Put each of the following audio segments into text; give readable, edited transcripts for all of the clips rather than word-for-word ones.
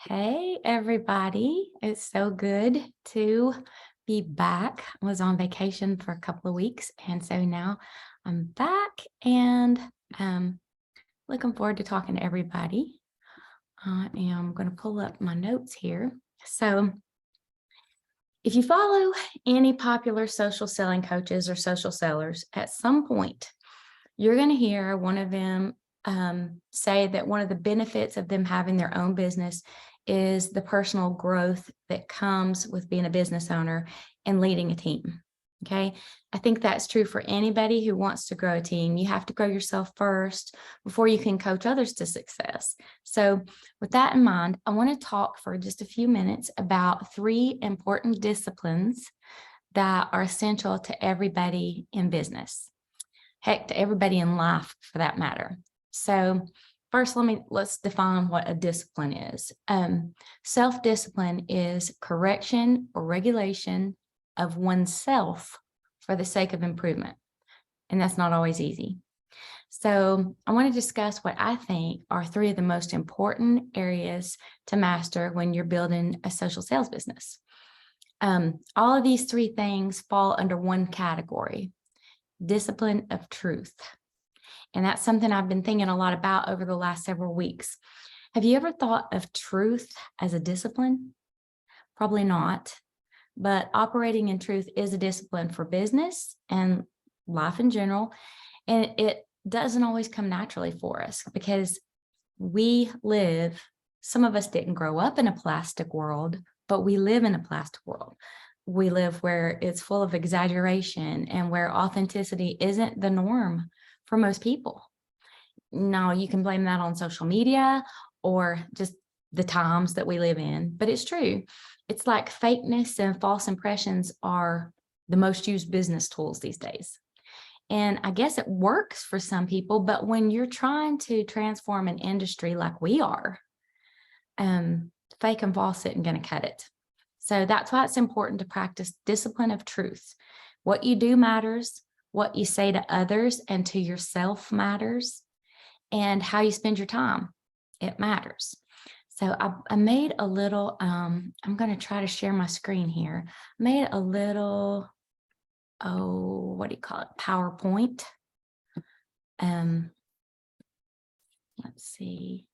Hey, everybody. It's so good to be back. I was on vacation for a couple of weeks, and so now I'm back and looking forward to talking to everybody. I am going to pull up my notes here. So, if you follow any popular social selling coaches or social sellers, at some point, you're going to hear one of them say that one of the benefits of them having their own business is the personal growth that comes with being a business owner and leading a team. Okay. I think that's true for anybody who wants to grow a team. You have to grow yourself first before you can coach others to success. So, with that in mind, I want to talk for just a few minutes about three important disciplines that are essential to everybody in business. Heck, to everybody in life for that matter. So first, let's define what a discipline is. Self-discipline is correction or regulation of oneself for the sake of improvement. And that's not always easy. So I want to discuss what I think are three of the most important areas to master when you're building a social sales business. All of these three things fall under one category: discipline of truth. And that's something I've been thinking a lot about over the last several weeks. Have you ever thought of truth as a discipline? Probably not. But operating in truth is a discipline for business and life in general. And it doesn't always come naturally for us because some of us didn't grow up in a plastic world, but we live in a plastic world. We live where it's full of exaggeration and where authenticity isn't the norm for most people. Now, you can blame that on social media or just the times that we live in, but it's true. It's like fakeness and false impressions are the most used business tools these days. And I guess it works for some people, but when you're trying to transform an industry like we are, fake and false isn't going to cut it. So that's why it's important to practice discipline of truth. What you do matters, what you say to others and to yourself matters, and how you spend your time, it matters. So I made a little, I'm going to try to share my screen here. I made a little, what do you call it? PowerPoint. Let's see.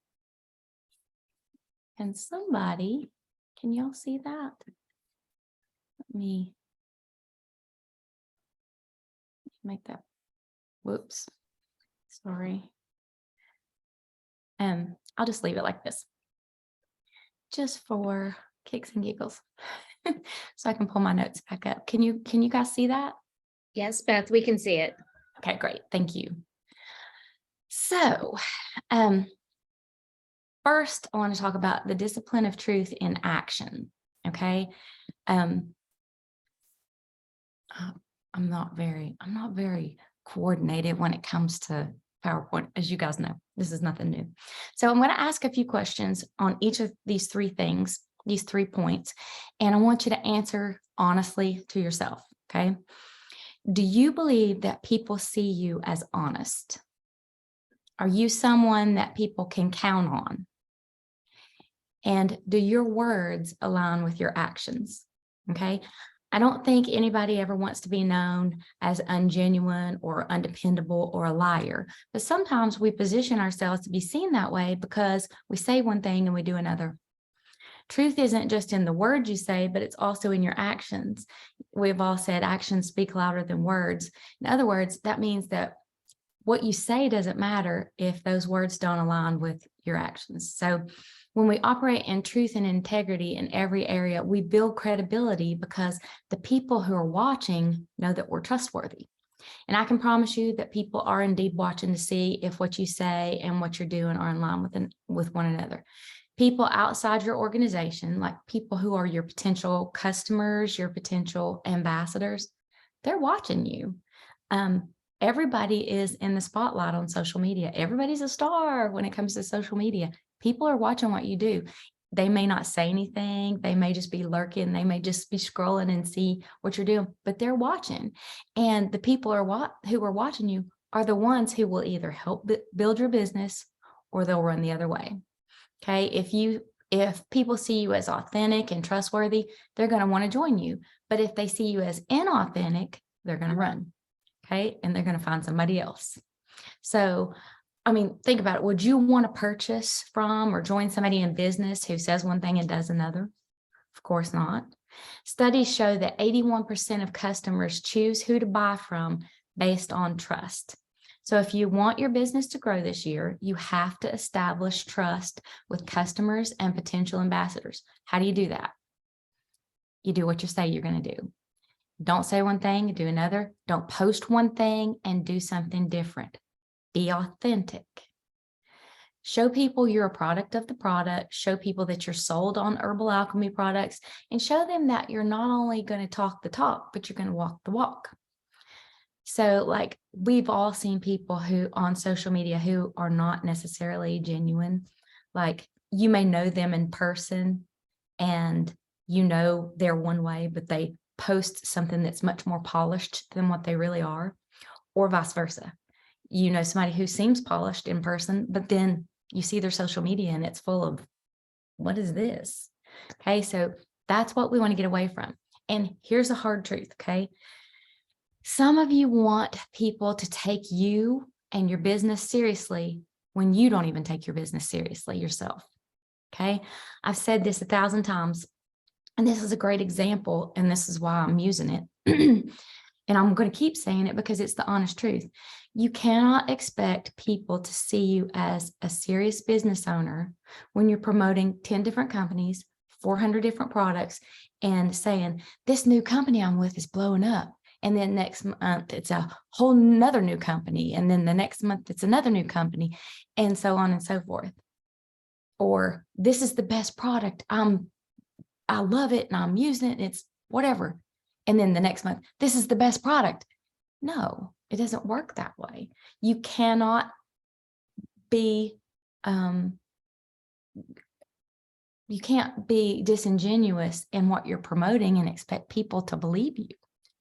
Can y'all see that? Let me make that, whoops, sorry. I'll just leave it like this, just for kicks and giggles, so I can pull my notes back up. Can you guys see that? Yes, Beth, we can see it. Okay, great, thank you. So, first, I want to talk about the discipline of truth in action. Okay, I'm not very coordinated when it comes to PowerPoint, as you guys know. This is nothing new. So I'm going to ask a few questions on each of these three things, these 3 points, and I want you to answer honestly to yourself, okay? Do you believe that people see you as honest? Are you someone that people can count on? And do your words align with your actions? Okay. I don't think anybody ever wants to be known as ungenuine or undependable or a liar, but sometimes we position ourselves to be seen that way because we say one thing and we do another. Truth isn't just in the words you say, but it's also in your actions. We've all said actions speak louder than words. In other words, that means that what you say doesn't matter if those words don't align with your actions. So when we operate in truth and integrity in every area, we build credibility because the people who are watching know that we're trustworthy. And I can promise you that people are indeed watching to see if what you say and what you're doing are in line with one another. People outside your organization, like people who are your potential customers, your potential ambassadors, they're watching you. Everybody is in the spotlight on social media. Everybody's a star when it comes to social media. People are watching what you do. They may not say anything. They may just be lurking. They may just be scrolling and see what you're doing, but they're watching. And the people who are watching you are the ones who will either help build your business or they'll run the other way. Okay. If you If people see you as authentic and trustworthy, they're going to want to join you. But if they see you as inauthentic, they're going to run. Okay. And they're going to find somebody else. So, I mean, think about it. Would you want to purchase from or join somebody in business who says one thing and does another? Of course not. Studies show that 81% of customers choose who to buy from based on trust. So if you want your business to grow this year, you have to establish trust with customers and potential ambassadors. How do you do that? You do what you say you're going to do. Don't say one thing and do another. Don't post one thing and do something different. Be authentic. Show people you're a product of the product. Show people that you're sold on herbal alchemy products, and show them that you're not only going to talk the talk, but you're going to walk the walk. So like we've all seen people who on social media who are not necessarily genuine. Like you may know them in person and you know they're one way, but they post something that's much more polished than what they really are, or vice versa. You know somebody who seems polished in person, but then you see their social media and it's full of, what is this? Okay, so that's what we want to get away from. And here's a hard truth, okay? Some of you want people to take you and your business seriously when you don't even take your business seriously yourself, okay? I've said this 1,000 times, and this is a great example, and this is why I'm using it. And I'm going to keep saying it because it's the honest truth. You cannot expect people to see you as a serious business owner when you're promoting 10 different companies, 400 different products, and saying, this new company I'm with is blowing up. And then next month, it's a whole nother new company. And then the next month, it's another new company, and so on and so forth. Or this is the best product. I love it and I'm using it. And it's whatever. And then the next month, this is the best product. No, it doesn't work that way. You cannot be, you can't be disingenuous in what you're promoting and expect people to believe you.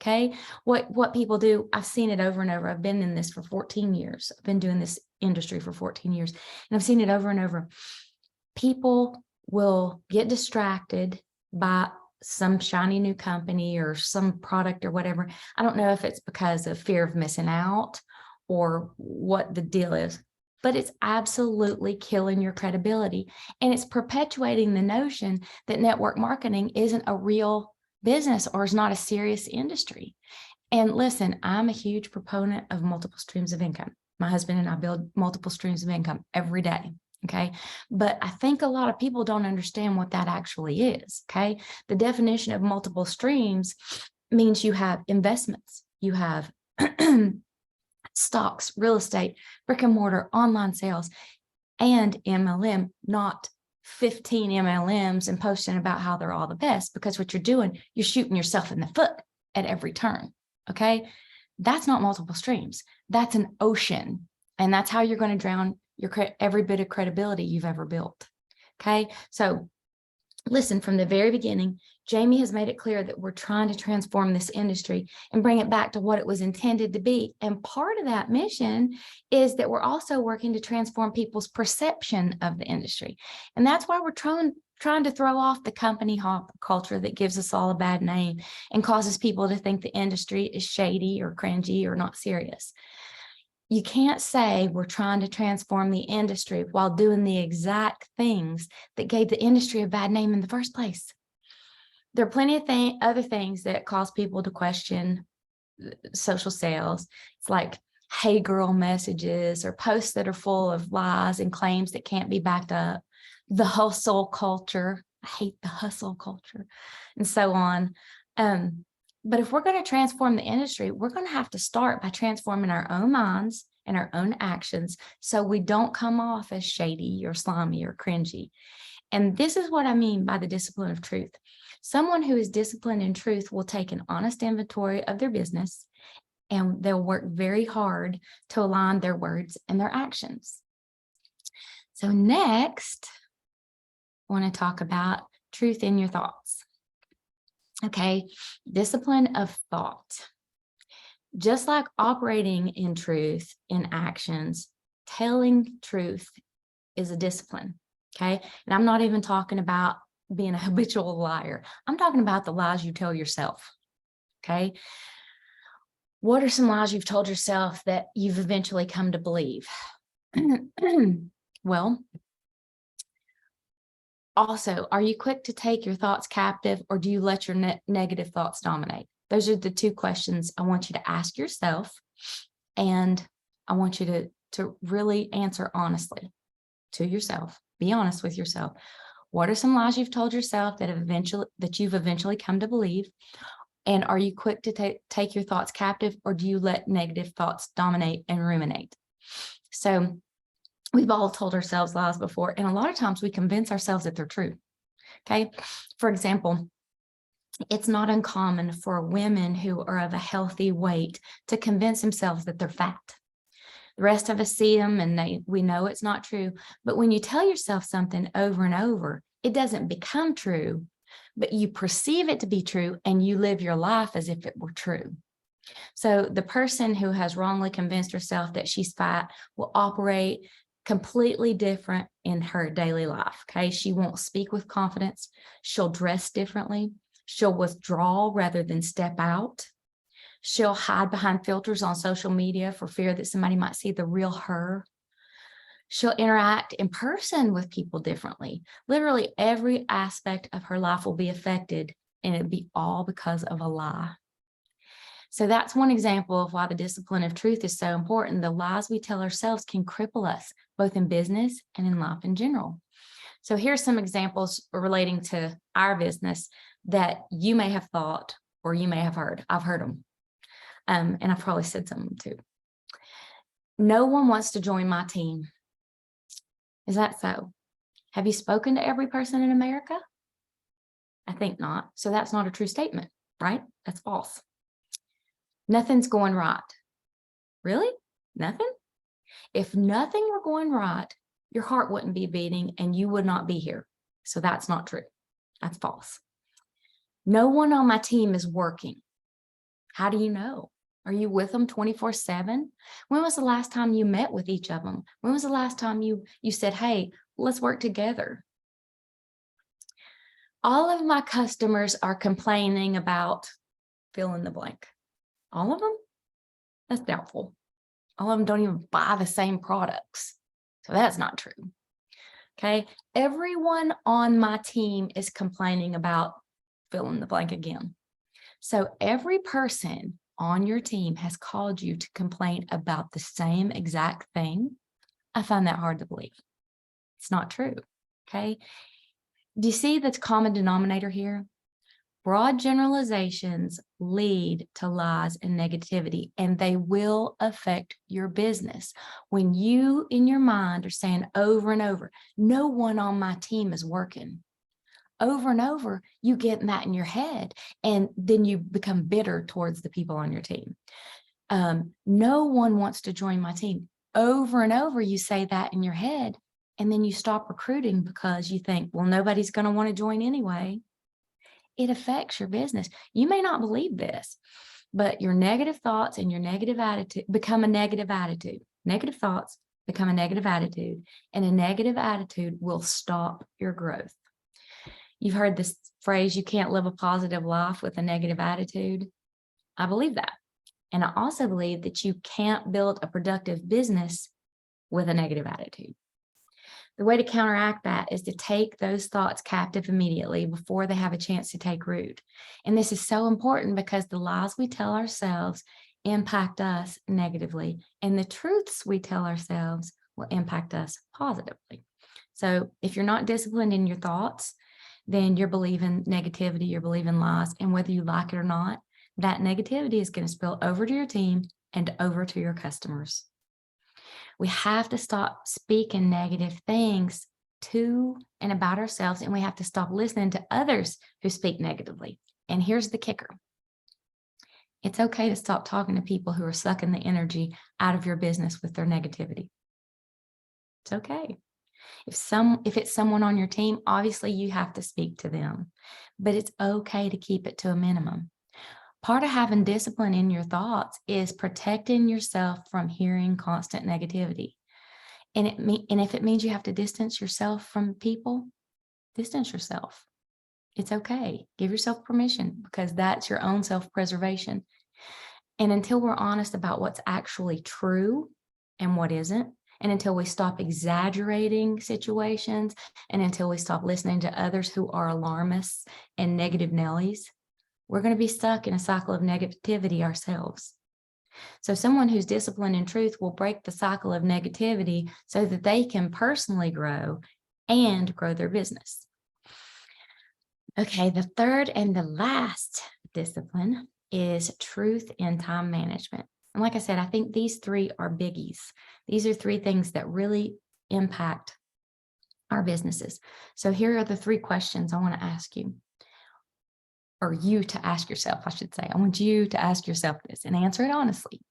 Okay. What people do, I've seen it over and over. I've been in this for 14 years. I've been doing this industry for 14 years, and I've seen it over and over. People will get distracted by some shiny new company or some product or whatever. I don't know if it's because of fear of missing out or what the deal is, but it's absolutely killing your credibility. And it's perpetuating the notion that network marketing isn't a real business or is not a serious industry. And listen, I'm a huge proponent of multiple streams of income. My husband and I build multiple streams of income every day. Okay. But I think a lot of people don't understand what that actually is. Okay. The definition of multiple streams means you have investments, you have stocks, real estate, brick and mortar, online sales, and MLM, not 15 MLMs and posting about how they're all the best, because what you're doing, you're shooting yourself in the foot at every turn. Okay. That's not multiple streams. That's an ocean. And that's how you're going to drown every bit of credibility you've ever built. Okay. So listen, from the very beginning, Jamie has made it clear that we're trying to transform this industry and bring it back to what it was intended to be. And part of that mission is that we're also working to transform people's perception of the industry. And that's why we're trying to throw off the company hop culture that gives us all a bad name and causes people to think the industry is shady or cringy or not serious. You can't say we're trying to transform the industry while doing the exact things that gave the industry a bad name in the first place. There are plenty of other things that cause people to question social sales. It's like hey girl messages or posts that are full of lies and claims that can't be backed up. The hustle culture. I hate the hustle culture, and so on. But if we're going to transform the industry, we're going to have to start by transforming our own minds and our own actions so we don't come off as shady or slimy or cringy. And this is what I mean by the discipline of truth. Someone who is disciplined in truth will take an honest inventory of their business, and they'll work very hard to align their words and their actions. So next, I want to talk about truth in your thoughts. Okay, discipline of thought. Just like operating in truth in actions, telling truth is a discipline. Okay. And I'm not even talking about being a habitual liar. I'm talking about the lies you tell yourself. Okay. What are some lies you've told yourself that you've eventually come to believe? Well, also, are you quick to take your thoughts captive, or do you let your negative thoughts dominate? Those are the two questions I want you to ask yourself. And I want you to really answer honestly to yourself. Be honest with yourself. What are some lies you've told yourself that you've eventually come to believe? And are you quick to take your thoughts captive, or do you let negative thoughts dominate and ruminate? So we've all told ourselves lies before, and a lot of times we convince ourselves that they're true. Okay. For example, it's not uncommon for women who are of a healthy weight to convince themselves that they're fat. The rest of us see them and we know it's not true. But when you tell yourself something over and over, it doesn't become true, but you perceive it to be true and you live your life as if it were true. So the person who has wrongly convinced herself that she's fat will operate completely different in her daily life. Okay. She won't speak with confidence. She'll dress differently. She'll withdraw rather than step out. She'll hide behind filters on social media for fear that somebody might see the real her. She'll interact in person with people differently. Literally every aspect of her life will be affected, and it'd be all because of a lie. So that's one example of why the discipline of truth is so important. The lies we tell ourselves can cripple us, both in business and in life in general. So here's some examples relating to our business that you may have thought or you may have heard. I've heard them. And I've probably said some too. No one wants to join my team. Is that so? Have you spoken to every person in America? I think not. So that's not a true statement, right? That's false. Nothing's going right. Really? Nothing? If nothing were going right, your heart wouldn't be beating and you would not be here. So that's not true. That's false. No one on my team is working. How do you know? Are you with them 24/7? When was the last time you met with each of them? When was the last time you said, hey, let's work together? All of my customers are complaining about fill in the blank. All of them? That's doubtful. All of them don't even buy the same products. So that's not true. Okay. Everyone on my team is complaining about fill in the blank again. So every person on your team has called you to complain about the same exact thing. I find that hard to believe. It's not true. Okay. Do you see the common denominator here? Broad generalizations lead to lies and negativity, and they will affect your business. When you in your mind are saying over and over, no one on my team is working. Over and over, you get that in your head, and then you become bitter towards the people on your team. No one wants to join my team. Over and over, you say that in your head, and then you stop recruiting because you think, well, nobody's going to want to join anyway. It affects your business. You may not believe this, but your negative thoughts and your negative attitude become a negative attitude. Negative thoughts become a negative attitude, and a negative attitude will stop your growth. You've heard this phrase, you can't live a positive life with a negative attitude. I believe that. And I also believe that you can't build a productive business with a negative attitude. The way to counteract that is to take those thoughts captive immediately before they have a chance to take root. And this is so important because the lies we tell ourselves impact us negatively, and the truths we tell ourselves will impact us positively. So if you're not disciplined in your thoughts, then you're believing negativity, you're believing lies, and whether you like it or not, that negativity is going to spill over to your team and over to your customers. We have to stop speaking negative things to and about ourselves, and we have to stop listening to others who speak negatively. And here's the kicker. It's okay to stop talking to people who are sucking the energy out of your business with their negativity. It's okay. If it's someone on your team, obviously you have to speak to them, but it's okay to keep it to a minimum. Part of having discipline in your thoughts is protecting yourself from hearing constant negativity. And if it means you have to distance yourself from people, distance yourself. It's okay. Give yourself permission, because that's your own self-preservation. And until we're honest about what's actually true and what isn't, and until we stop exaggerating situations, and until we stop listening to others who are alarmists and negative Nellies, we're going to be stuck in a cycle of negativity ourselves. So someone who's disciplined in truth will break the cycle of negativity so that they can personally grow and grow their business. Okay, the third and the last discipline is truth in time management. And like I said, I think these three are biggies. These are three things that really impact our businesses. So here are the three questions I want to ask you, or you to ask yourself, I should say. I want you to ask yourself this and answer it honestly.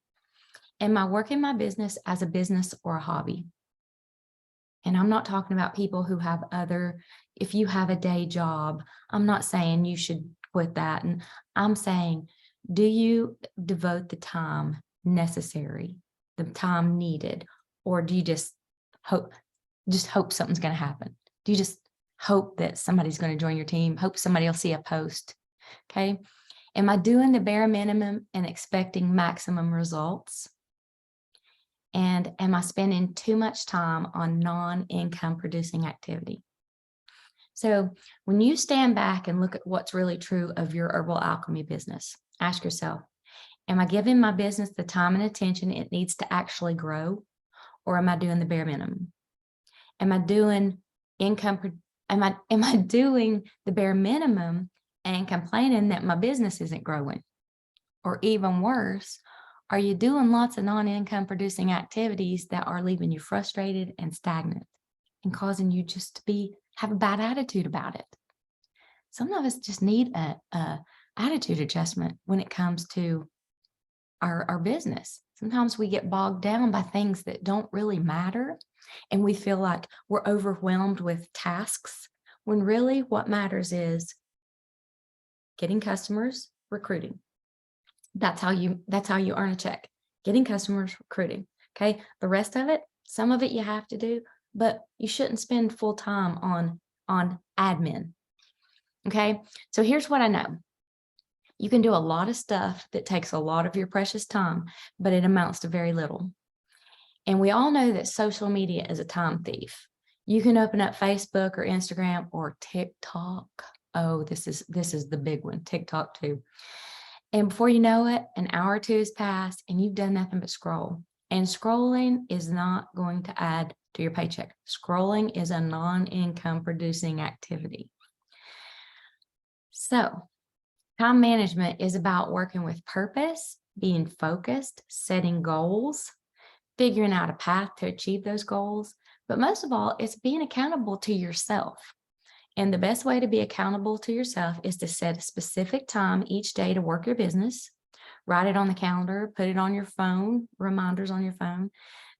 Am I working my business as a business or a hobby? And I'm not talking about people who have if you have a day job, I'm not saying you should quit that. And I'm saying, do you devote the time necessary, the time needed, or do you just hope something's going to happen? Do you just hope that somebody's going to join your team? Hope somebody will see a post? Okay. Am I doing the bare minimum and expecting maximum results? And am I spending too much time on non-income producing activity? So when you stand back and look at what's really true of your herbal alchemy business, ask yourself, am I giving my business the time and attention it needs to actually grow? Or am I doing the bare minimum? Am I doing am I doing the bare minimum and complaining that my business isn't growing? Or even worse, are you doing lots of non-income producing activities that are leaving you frustrated and stagnant and causing you just to have a bad attitude about it? Some of us just need a attitude adjustment when it comes to our business. Sometimes we get bogged down by things that don't really matter, and we feel like we're overwhelmed with tasks, when really what matters is getting customers, recruiting. That's how you earn a check. Getting customers, recruiting. Okay. The rest of it, some of it you have to do, but you shouldn't spend full time on admin. Okay. So here's what I know. You can do a lot of stuff that takes a lot of your precious time, but it amounts to very little. And we all know that social media is a time thief. You can open up Facebook or Instagram or TikTok. Oh, this is the big one, TikTok too. And before you know it, an hour or two has passed and you've done nothing but scroll. And scrolling is not going to add to your paycheck. Scrolling is a non-income producing activity. So time management is about working with purpose, being focused, setting goals, figuring out a path to achieve those goals. But most of all, it's being accountable to yourself. And the best way to be accountable to yourself is to set a specific time each day to work your business. Write it on the calendar, put it on your phone, reminders on your phone,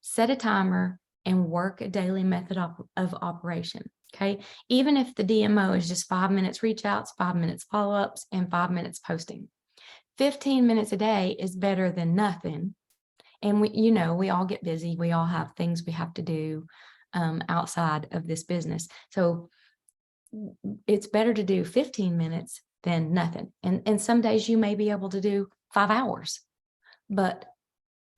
set a timer and work a daily method of operation. Okay. Even if the DMO is just 5 minutes reach outs, 5 minutes follow-ups, and 5 minutes posting. 15 minutes a day is better than nothing. And we all get busy. We all have things we have to do outside of this business. So it's better to do 15 minutes than nothing. And some days you may be able to do 5 hours, but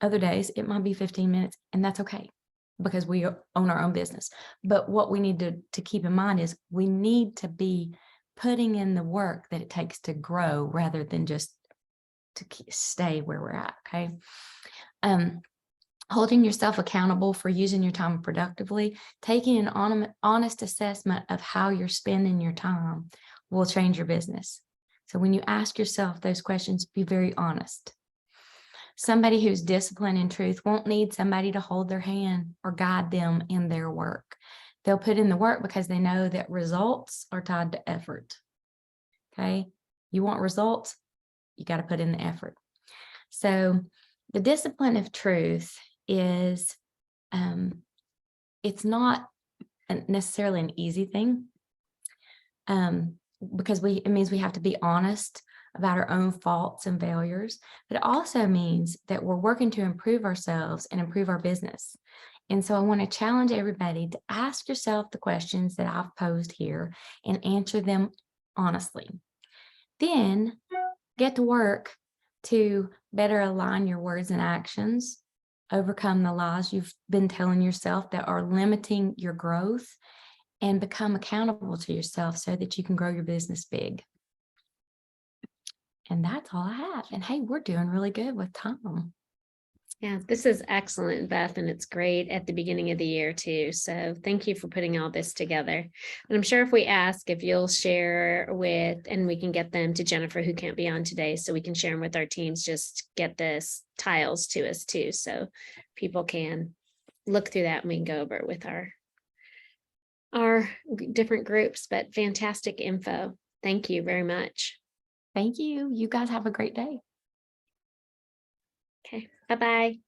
other days it might be 15 minutes, and that's okay because we own our own business. But what we need to keep in mind is we need to be putting in the work that it takes to grow rather than just to stay where we're at. Okay. Holding yourself accountable for using your time productively, taking an honest assessment of how you're spending your time will change your business. So when you ask yourself those questions, be very honest. Somebody who's disciplined in truth won't need somebody to hold their hand or guide them in their work. They'll put in the work because they know that results are tied to effort. Okay. You want results, you got to put in the effort. So the discipline of truth is, it's not necessarily an easy thing, because it means we have to be honest about our own faults and failures, but it also means that we're working to improve ourselves and improve our business. And so I want to challenge everybody to ask yourself the questions that I've posed here and answer them honestly. Then get to work to better align your words and actions, overcome the lies you've been telling yourself that are limiting your growth, and become accountable to yourself so that you can grow your business big. And that's all I have. And hey, we're doing really good with time. Yeah, this is excellent, Beth, and it's great at the beginning of the year too. So thank you for putting all this together. And I'm sure if we ask if you'll share with, and we can get them to Jennifer, who can't be on today, so we can share them with our teams, just get this tiles to us too. So people can look through that and we can go over it with our different groups, but fantastic info. Thank you very much. Thank you. You guys have a great day. Okay, bye-bye.